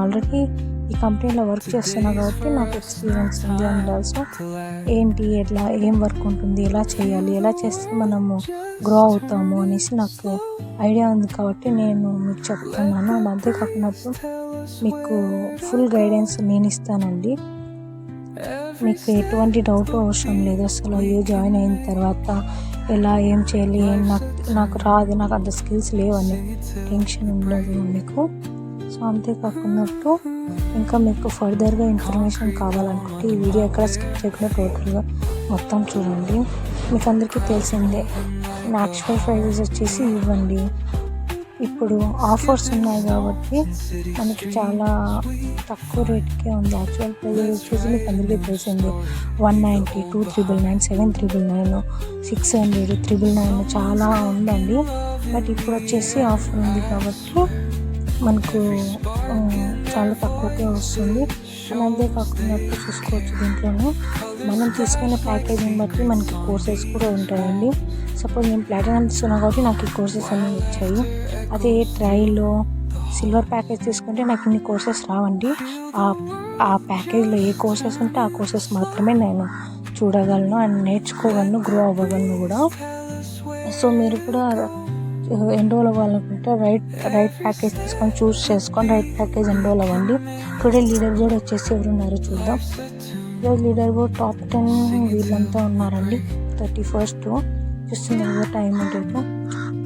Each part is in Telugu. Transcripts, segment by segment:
ఆల్రెడీ ఈ కంపెనీలో వర్క్ చేస్తున్నా కాబట్టి నాకు ఎక్స్పీరియన్స్ ఉంది. అండ్ ఆల్సో ఏంటి, ఎట్లా, ఏం వర్క్ ఉంటుంది, ఎలా చేయాలి, ఎలా చేస్తే మనము గ్రో అవుతాము అనేసి నాకు ఐడియా ఉంది కాబట్టి నేను మీకు చెప్తున్నాను. అండ్ అంతేకాకుండా మీకు ఫుల్ గైడెన్స్ నేను ఇస్తానండి. మీకు ఎటువంటి డౌట్ అవసరం లేదు. అసలు జాయిన్ అయిన తర్వాత ఎలా ఏం చేయాలి, నాకు రాదు, నాకు అంత స్కిల్స్ లేవని టెన్షన్ ఉండదు మీకు. సో అంతేకాకుండా ఇంకా మీకు ఫర్దర్గా ఇన్ఫర్మేషన్ కావాలనుకుంటే ఈ వీడియో ఎక్కడ స్కిప్ చేయకుండా టోటల్గా మొత్తం చూడండి. మీకు అందరికీ తెలిసిందే యాక్చువల్ ప్రైజెస్ వచ్చేసి ఇవ్వండి. ఇప్పుడు ఆఫర్స్ ఉన్నాయి కాబట్టి మనకి చాలా తక్కువ రేట్కే ఉంది. యాక్చువల్ ప్రైజెస్ వచ్చేసి మీకు అందరికీ తెలిసింది 190, 2,999, 7,999, 600, 999 చాలా ఉందండి. బట్ ఇప్పుడు వచ్చేసి ఆఫర్ ఉంది కాబట్టి మనకు చాలా తక్కువకే వస్తుంది. అండ్ అంతేకాకుండా చూసుకోవచ్చు దీంట్లోనే మనం తీసుకునే ప్యాకేజింగ్ బట్టి మనకి కోర్సెస్ కూడా ఉంటాయండి. సపోజ్ నేను ప్లాటినం తీసుకున్నా కాబట్టి నాకు ఈ కోర్సెస్ అన్నీ వచ్చాయి. అదే ట్రైలో సిల్వర్ ప్యాకేజ్ తీసుకుంటే నాకు ఇన్ని కోర్సెస్ రావండి. ఆ ప్యాకేజ్లో ఏ కోర్సెస్ ఉంటే ఆ కోర్సెస్ మాత్రమే నేను చూడగలను అండ్ నేర్చుకోగలను, గ్రో అవ్వగలను కూడా. సో మీరు కూడా ఎన్రోల్ అవ్వాలనుకుంటే రైట్ ప్యాకేజ్ తీసుకొని చూస్ చేసుకొని రైట్ ప్యాకేజ్ ఎన్రోల్ అవ్వండి. టుడే లీడర్ బోర్డ్ వచ్చేసి ఎవరున్నారో చూద్దాం. ఈరోజు లీడర్ బోర్డ్ టాప్ 10 వీళ్ళంతా ఉన్నారండి. 31st చూస్తున్నారు టైం డేట్.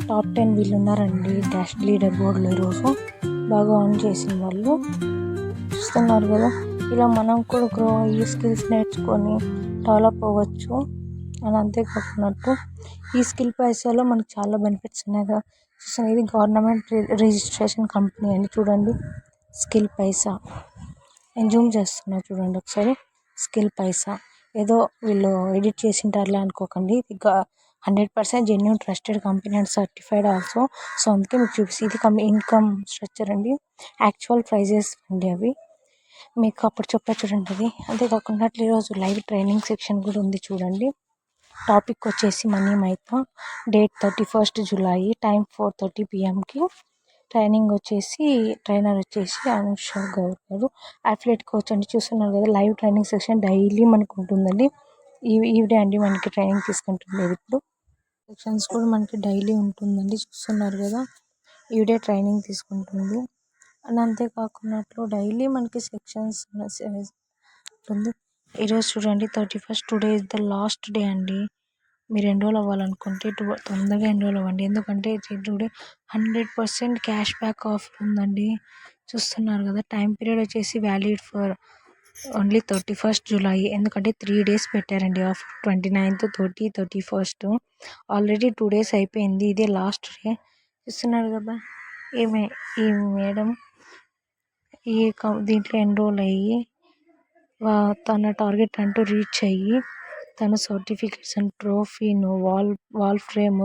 టాప్ 10 వీళ్ళు ఉన్నారండి డాష్ లీడర్ బోర్డులో. ఈరోజు బాగా ఆన్ చేసిన వాళ్ళు చూస్తున్నారు కదా. ఇలా మనం కూడా గ్రో అయ్యి స్కిల్స్ నేర్చుకొని డెవలప్ అవ్వచ్చు. అని అంతేకాకుండా ఈ స్కిల్ పైసాలో మనకు చాలా బెనిఫిట్స్ ఉన్నాయి కదా. చూస్తాను ఇది గవర్నమెంట్ రిజిస్ట్రేషన్ కంపెనీ అండి. చూడండి స్కిల్ పైసా, నేను జూమ్ చేస్తున్నా చూడండి ఒకసారి. స్కిల్ పైసా ఏదో వీళ్ళు ఎడిట్ చేసింటారులే అనుకోకండి. ఇది 100% genuine trusted company and certified also. So అందుకే మీకు చూపిస్తే ఇది ఇన్కమ్ స్ట్రక్చర్ అండి. యాక్చువల్ ప్రైజెస్ అండి అవి మీకు అప్పుడు చెప్పా చూడండి అది. అంతేకాకుండా ఈరోజు లైవ్ ట్రైనింగ్ సెక్షన్ కూడా ఉంది చూడండి. టాపిక్ వచ్చేసి మనీ మైతా. Date 31st July, time 4:30 PM training వచ్చేసి ట్రైనర్ వచ్చేసి అనుష గౌర్ గారు. అఫిలియేట్ కోచ్ అండి. చూస్తున్నారు కదా లైవ్ ట్రైనింగ్ సెక్షన్ డైలీ మనకు ఉంటుందండి. ఈవిడే అండి మనకి ట్రైనింగ్ తీసుకుంటుంది. ఇప్పుడు సెక్షన్స్ కూడా మనకి డైలీ ఉంటుందండి. చూస్తున్నారు కదా ఈవిడే ట్రైనింగ్ తీసుకుంటుంది. అండ్ అంతేకాకుండా డైలీ మనకి సెక్షన్స్ ఉంటుంది. ఈరోజు చూడండి 31st, today is the last day అండి. మీరు ఎన్రోల్ అవ్వాలనుకుంటే తొందరగా ఎన్రోల్ అవ్వండి. ఎందుకంటే టుడే 100% క్యాష్ బ్యాక్ ఆఫర్ ఉందండి. చూస్తున్నారు కదా టైం పీరియడ్ వచ్చేసి valid for only 31st July. ఎందుకంటే 3 days పెట్టారండి offer. 29th, 30, 31st already 2 days అయిపోయింది. ఇదే లాస్ట్ డే. చూస్తున్నారు కదా ఈ మేడం దీంట్లో ఎన్రోల్ అయ్యి తన టార్గెట్ అంటూ రీచ్ అయ్యి తన సర్టిఫికెట్స్ అండ్ ట్రోఫీను వాల్ ఫ్రేమ్,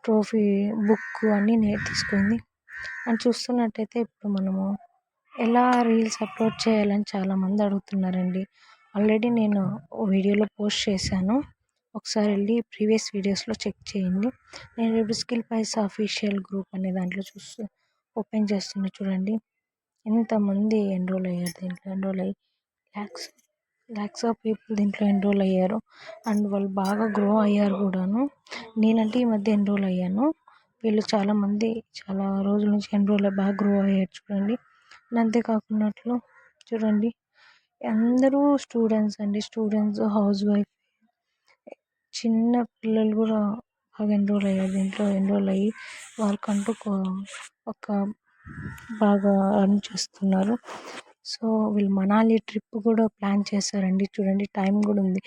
ట్రోఫీ బుక్ అన్నీ తీసుకుంది. అండ్ చూస్తున్నట్టయితే ఇప్పుడు మనము ఎలా రీల్స్ అప్లోడ్ చేయాలని చాలామంది అడుగుతున్నారండి. ఆల్రెడీ నేను వీడియోలో పోస్ట్ చేశాను. ఒకసారి వెళ్ళి ప్రీవియస్ వీడియోస్లో చెక్ చేయండి. నేను ఇప్పుడు స్కిల్ పైసా అఫీషియల్ గ్రూప్ అనే దాంట్లో ఓపెన్ చేస్తున్నా చూడండి. ఎంతమంది ఎన్రోల్ అయ్యారు దీంట్లో. ఎన్రోల్ అయ్యి ల్యాక్స్ ఆఫ్ పీపుల్ దీంట్లో ఎన్రోల్ అయ్యారు. అండ్ వాళ్ళు బాగా గ్రో అయ్యారు కూడాను. నేనంటే ఈ మధ్య ఎన్రోల్ అయ్యాను. వీళ్ళు చాలామంది చాలా రోజుల నుంచి ఎన్రోల్ అయ్యి బాగా గ్రో అయ్యారు చూడండి. అంతేకాకుండా చూడండి అందరూ స్టూడెంట్స్ అండి. స్టూడెంట్స్, హౌస్ వైఫ్, చిన్న పిల్లలు కూడా బాగా ఎన్రోల్ అయ్యారు దీంట్లో. ఎన్రోల్ అయ్యి వాళ్ళకంటూ ఒక బాగా ఎర్న్ చేస్తున్నారు. సో వీళ్ళు మనాలి ట్రిప్ కూడా ప్లాన్ చేశారండి. చూడండి టైం కూడా ఉంది.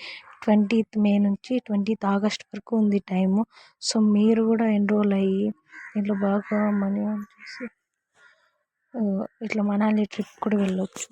20th May నుంచి 20th August వరకు ఉంది టైము. సో మీరు కూడా ఎన్రోల్ అయ్యి దీంట్లో బాగా మనీ చేసి ఇట్లా మనాలి ట్రిప్ కూడా వెళ్ళొచ్చు.